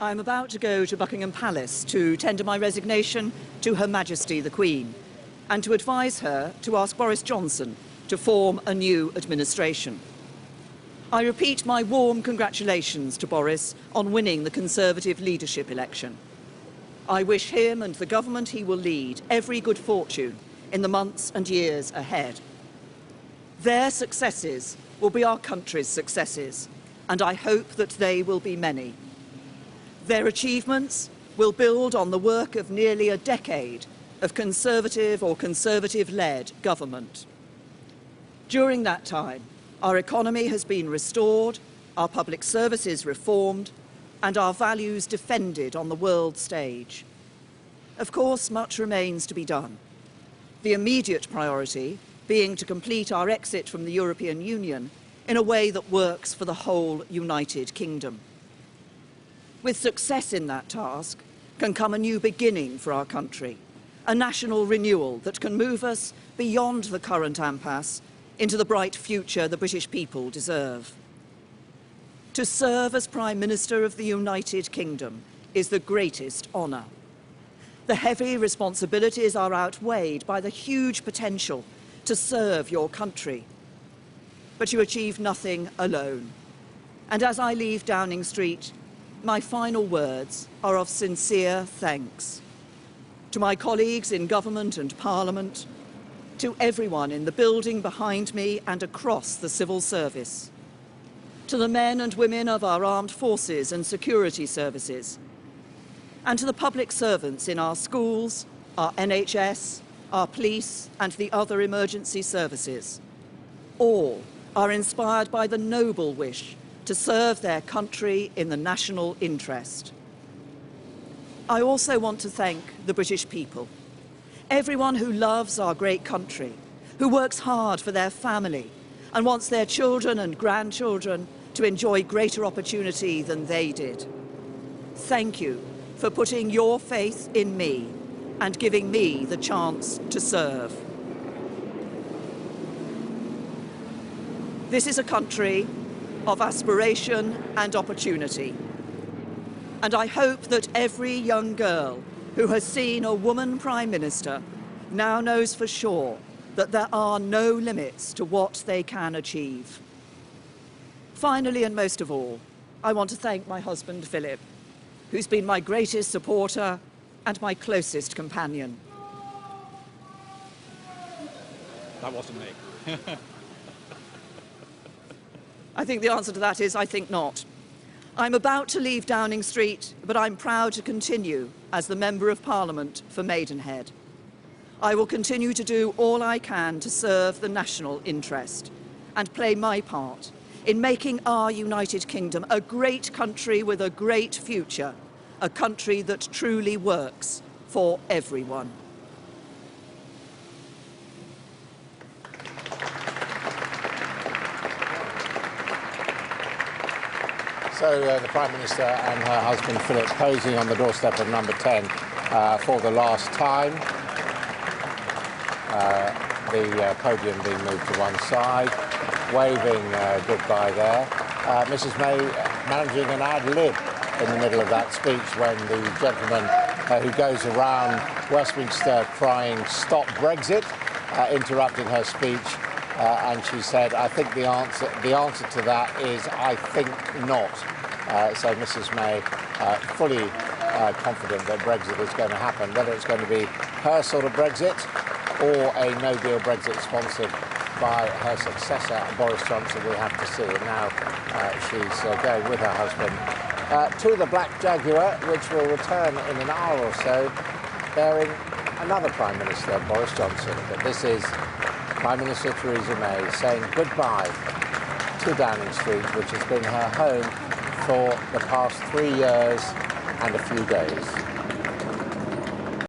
I'm about to go to Buckingham Palace to tender my resignation to Her Majesty the Queen and to advise her to ask Boris Johnson to form a new administration. I repeat my warm congratulations to Boris on winning the Conservative leadership election. I wish him and the government he will lead every good fortune in the months and years ahead. Their successes will be our country's successes, and I hope that they will be many. Their achievements will build on the work of nearly a decade of Conservative or Conservative-led government. During that time, our economy has been restored, our public services reformed, and our values defended on the world stage. Of course, much remains to be done. The immediate priority being to complete our exit from the European Union in a way that works for the whole United Kingdom. With success in that task can come a new beginning for our country, a national renewal that can move us beyond the current impasse into the bright future the British people deserve. To serve as Prime Minister of the United Kingdom is the greatest honour. The heavy responsibilities are outweighed by the huge potential to serve your country. But you achieve nothing alone. And as I leave Downing Street, my final words are of sincere thanks. To my colleagues in government and parliament, to everyone in the building behind me and across the civil service, to the men and women of our armed forces and security services, and to the public servants in our schools, our NHS, our police and the other emergency services. All are inspired by the noble wish to serve their country in the national interest. I also want to thank the British people, everyone who loves our great country, who works hard for their family and wants their children and grandchildren to enjoy greater opportunity than they did. Thank you for putting your faith in me and giving me the chance to serve. This is a country of aspiration and opportunity. And I hope that every young girl who has seen a woman Prime Minister now knows for sure that there are no limits to what they can achieve. Finally, and most of all, I want to thank my husband, Philip, who's been my greatest supporter and my closest companion. That wasn't me. I think the answer to that is, I think not. I'm about to leave Downing Street, but I'm proud to continue as the Member of Parliament for Maidenhead. I will continue to do all I can to serve the national interest and play my part in making our United Kingdom a great country with a great future, a country that truly works for everyone. So the Prime Minister and her husband Philip posing on the doorstep of number 10 for the last time. The podium being moved to one side, waving goodbye there. Mrs May managing an ad-lib in the middle of that speech when the gentleman who goes around Westminster crying "Stop Brexit" interrupted her speech. And she said, I think the answer to that is, I think not. So Mrs May fully confident that Brexit is going to happen. Whether it's going to be her sort of Brexit or a no-deal Brexit sponsored by her successor, Boris Johnson, we'll have to see. And now she's going with her husband to the Black Jaguar, which will return in an hour or so, bearing another Prime Minister, Boris Johnson. But this is Prime Minister Theresa May saying goodbye to Downing Street, which has been her home for the past 3 years and a few days.